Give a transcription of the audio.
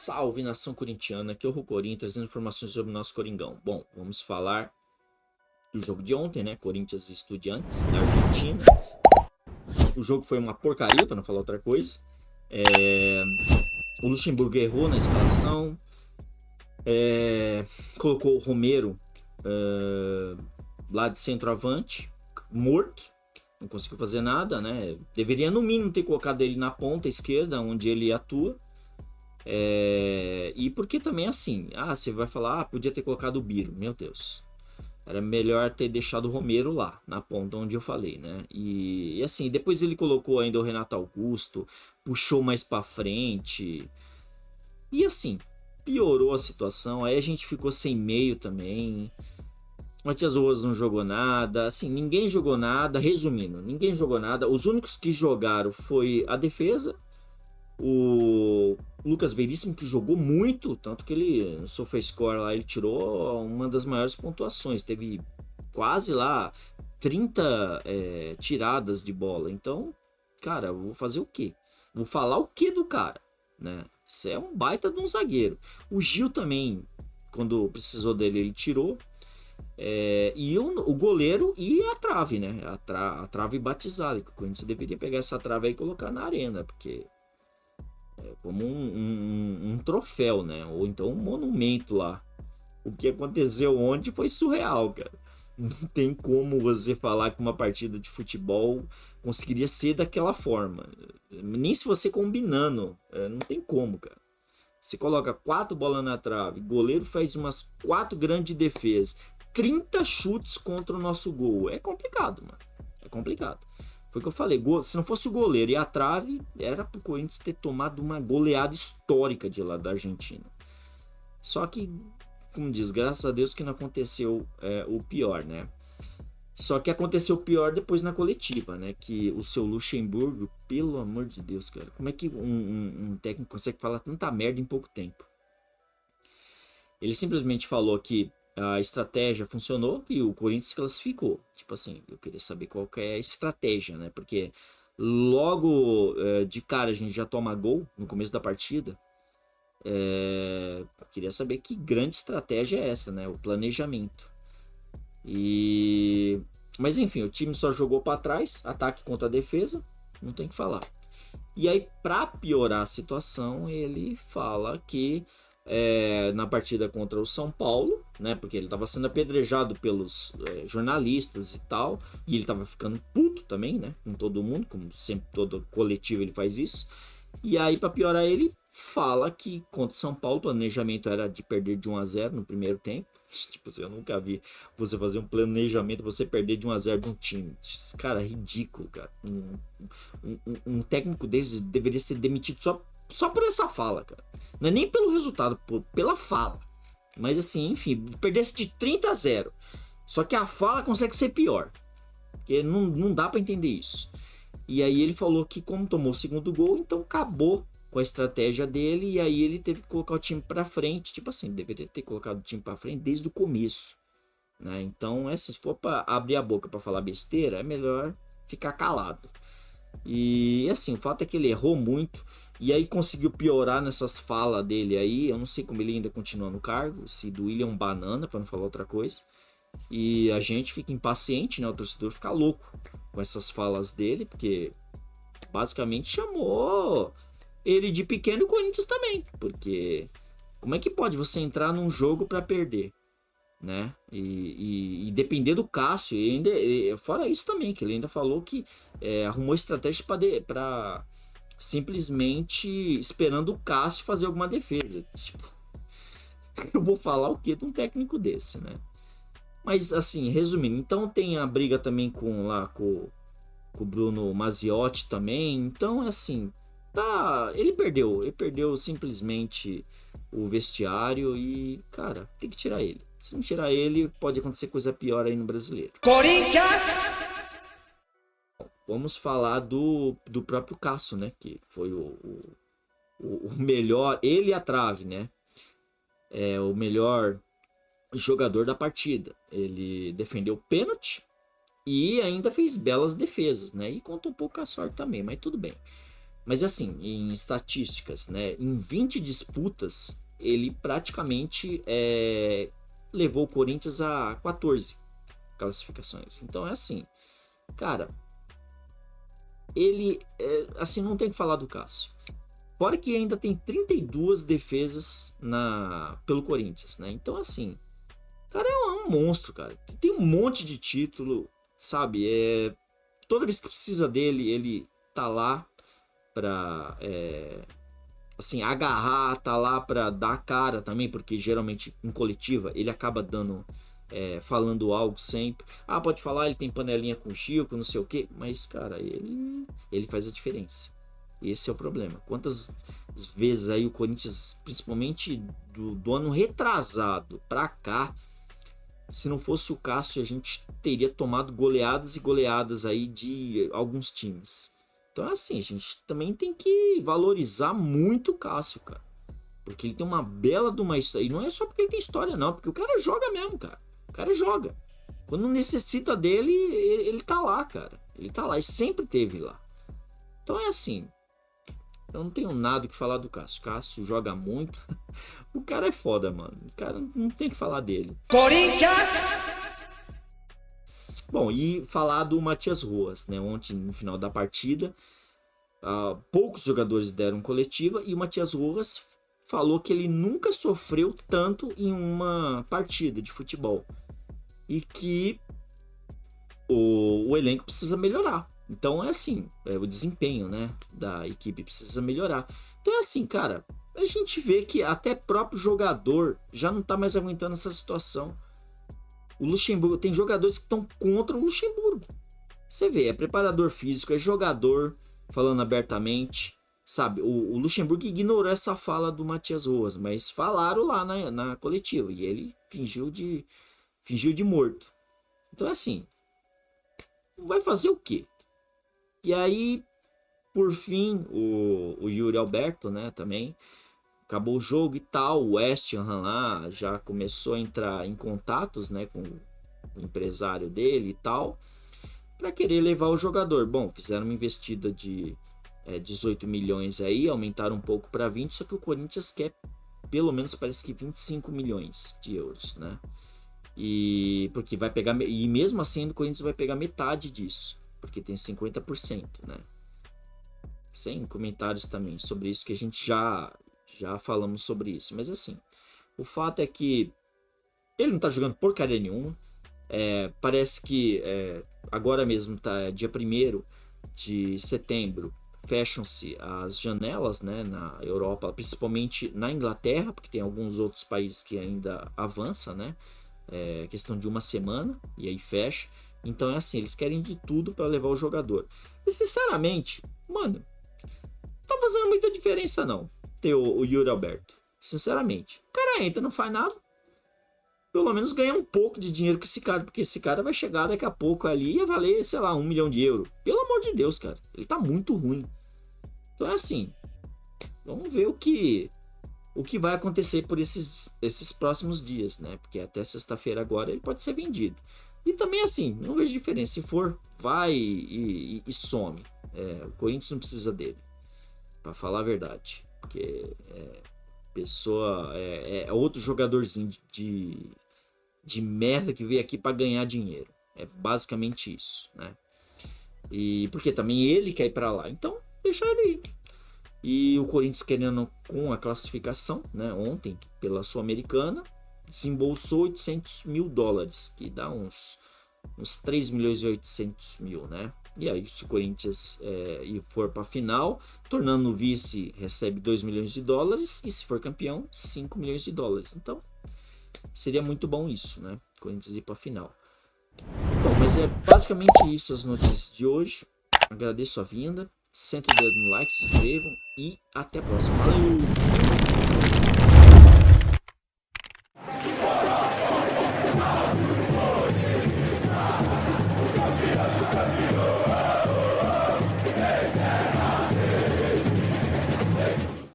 Salve, nação corintiana, aqui é o Corinthians, trazendo informações sobre o nosso Coringão. Bom, vamos falar do jogo de ontem, né? Corinthians e Estudiantes, da Argentina. O jogo foi uma porcaria, para não falar outra coisa. O Luxemburgo errou na escalação. Colocou o Romero lá de centroavante, morto. Não conseguiu fazer nada, né? Deveria, no mínimo, ter colocado ele na ponta esquerda, onde ele atua. E porque também assim, você vai falar, podia ter colocado o Biro, meu Deus, era melhor ter deixado o Romero lá, na ponta onde eu falei, né? E assim, depois ele colocou ainda o Renato Augusto, puxou mais pra frente, e assim, piorou a situação, aí a gente ficou sem meio também. Matias Rojas não jogou nada, assim, ninguém jogou nada, resumindo, ninguém jogou nada, os únicos que jogaram foi a defesa, o Lucas Veríssimo, que jogou muito, tanto que ele no SofaScore lá, ele tirou uma das maiores pontuações, teve quase lá 30 tiradas de bola. Então, cara, eu vou fazer o quê? Vou falar o quê do cara, né? Isso é um baita de um zagueiro. O Gil também, quando precisou dele, ele tirou. E o goleiro e a trave, né? A trave batizada, que o Corinthians deveria pegar essa trave aí e colocar na arena, porque como um troféu, né? Ou então um monumento lá. O que aconteceu ontem foi surreal, cara. Não tem como você falar que uma partida de futebol conseguiria ser daquela forma. Nem se você combinando. Não tem como, cara. Você coloca 4 bolas na trave, goleiro faz umas 4 grandes defesas, 30 chutes contra o nosso gol. É complicado, mano. É complicado. Foi o que eu falei, se não fosse o goleiro e a trave, era pro Corinthians ter tomado uma goleada histórica de lá da Argentina. Só que, como diz, graças a Deus que não aconteceu o pior, né? Só que aconteceu o pior depois na coletiva, né? Que o seu Luxemburgo, pelo amor de Deus, cara, como é que um técnico consegue falar tanta merda em pouco tempo? Ele simplesmente falou que a estratégia funcionou e o Corinthians se classificou. Tipo assim, eu queria saber qual que é a estratégia, né? Porque logo de cara a gente já toma gol no começo da partida. Queria saber que grande estratégia é essa, né? O planejamento. Mas enfim, o time só jogou para trás, ataque contra a defesa, não tem o que falar. E aí, para piorar a situação, ele fala que na partida contra o São Paulo, né? Porque ele estava sendo apedrejado pelos jornalistas e tal, e ele estava ficando puto também, né? Com todo mundo, como sempre todo coletivo ele faz isso. E aí, para piorar, ele fala que contra o São Paulo o planejamento era de perder de 1-0 no primeiro tempo. Tipo assim, eu nunca vi você fazer um planejamento, você perder de 1-0 de um time. Cara, ridículo, cara. Um técnico desses deveria ser demitido só por essa fala, cara. Não é nem pelo resultado, pela fala. Mas assim, enfim, perdesse de 30-0. Só que a fala consegue ser pior. Porque não dá pra entender isso. E aí ele falou que como tomou o segundo gol, então acabou com a estratégia dele. E aí ele teve que colocar o time pra frente. Tipo assim, deveria ter colocado o time pra frente desde o começo, né? Então, se for pra abrir a boca pra falar besteira, é melhor ficar calado. E assim, o fato é que ele errou muito. E aí conseguiu piorar nessas falas dele aí. Eu não sei como ele ainda continua no cargo. Se do William Banana, pra não falar outra coisa. E a gente fica impaciente, né? O torcedor fica louco com essas falas dele. Porque basicamente chamou ele de pequeno e o Corinthians também. Porque como é que pode você entrar num jogo pra perder, né? E depender do Cássio. E ainda, fora isso também, que ele ainda falou que arrumou estratégia para simplesmente esperando o Cássio fazer alguma defesa. Tipo, eu vou falar o que de um técnico desse, né? Mas assim, resumindo, então tem a briga também com o Bruno Maziotti também. Então é assim, ele perdeu simplesmente o vestiário e, cara, tem que tirar ele. Se não tirar ele, pode acontecer coisa pior aí no Brasileiro. Corinthians! Vamos falar do próprio Cássio, né? Que foi o melhor, ele e a trave, né? O melhor jogador da partida. Ele defendeu pênalti e ainda fez belas defesas, né? E conta um pouco a sorte também, mas tudo bem. Mas assim, em estatísticas, né? Em 20 disputas, ele praticamente levou o Corinthians a 14 classificações. Então é assim, cara, ele assim, não tem que falar do Cássio. Fora que ainda tem 32 defesas pelo Corinthians, né? Então assim, cara, é um monstro, cara. Tem um monte de título, sabe? Toda vez que precisa dele, ele tá lá pra assim, agarrar, tá lá pra dar a cara também, porque geralmente em coletiva ele acaba dando, falando algo sempre. Ah, pode falar, ele tem panelinha com o Chico, não sei o que, mas cara, ele faz a diferença. Esse é o problema. Quantas vezes aí o Corinthians, principalmente do ano retrasado pra cá, se não fosse o Cássio, a gente teria tomado goleadas e goleadas aí de alguns times. Então é assim, a gente também tem que valorizar muito o Cássio, cara. Porque ele tem uma bela de uma história. E não é só porque ele tem história, não. Porque o cara joga mesmo, cara. O cara joga. Quando necessita dele, ele tá lá, cara. Ele tá lá e sempre teve lá. Então é assim. Eu não tenho nada que falar do Cássio. O Cássio joga muito. O cara é foda, mano. O cara não tem que falar dele. Corinthians! Bom, e falar do Matias Rojas, né? Ontem, no final da partida, poucos jogadores deram coletiva e o Matias Rojas falou que ele nunca sofreu tanto em uma partida de futebol e que o elenco precisa melhorar. Então é assim, o desempenho, né, da equipe precisa melhorar. Então é assim, cara, a gente vê que até próprio jogador já não tá mais aguentando essa situação. O Luxemburgo, tem jogadores que estão contra o Luxemburgo. Você vê, é preparador físico, é jogador falando abertamente, sabe? O Luxemburgo ignorou essa fala do Matias Rojas, mas falaram lá na coletiva e ele fingiu de morto. Então assim, vai fazer o quê? E aí, por fim, o Yuri Alberto, né, também acabou o jogo e tal, o West Ham lá já começou a entrar em contatos, né, com o empresário dele e tal, para querer levar o jogador. Bom, fizeram uma investida de 18 milhões aí, aumentaram um pouco para 20, só que o Corinthians quer pelo menos, parece que 25 milhões de euros, né? E porque vai pegar, e mesmo assim o Corinthians vai pegar metade disso, porque tem 50%, né? Sem comentários também sobre isso, que a gente já falamos sobre isso. Mas assim, o fato é que ele não tá jogando porcaria nenhuma. Parece que agora mesmo tá dia 1º de setembro, fecham-se as janelas, né, na Europa, principalmente na Inglaterra, porque tem alguns outros países que ainda avança, né? Questão de uma semana e aí fecha. Então é assim, eles querem de tudo para levar o jogador. E sinceramente, mano, não tá fazendo muita diferença não ter o Yuri Alberto. Sinceramente, o cara entra, não faz nada. Pelo menos ganha um pouco de dinheiro com esse cara, porque esse cara vai chegar daqui a pouco ali e ia valer, sei lá, 1 milhão de euros. Pelo amor de Deus, cara, ele tá muito ruim. Então é assim, vamos ver o que vai acontecer por esses próximos dias, né? Porque até sexta-feira agora ele pode ser vendido. E também assim, não vejo diferença. Se for, vai e some. O Corinthians não precisa dele, pra falar a verdade. Porque pessoa é outro jogadorzinho de merda que veio aqui para ganhar dinheiro. É basicamente isso, né? E porque também ele quer ir para lá. Então, deixa ele ir. E o Corinthians, querendo com a classificação, né, ontem pela Sul-Americana, desembolsou 800 mil dólares, que dá uns 3 milhões e 800 mil, né? E aí, se o Corinthians for para a final, tornando o vice, recebe 2 milhões de dólares, e se for campeão, 5 milhões de dólares. Então, seria muito bom isso, né? O Corinthians ir para a final. Bom, mas é basicamente isso as notícias de hoje. Agradeço a vinda. Senta o dedo no like, se inscrevam e até a próxima. Valeu!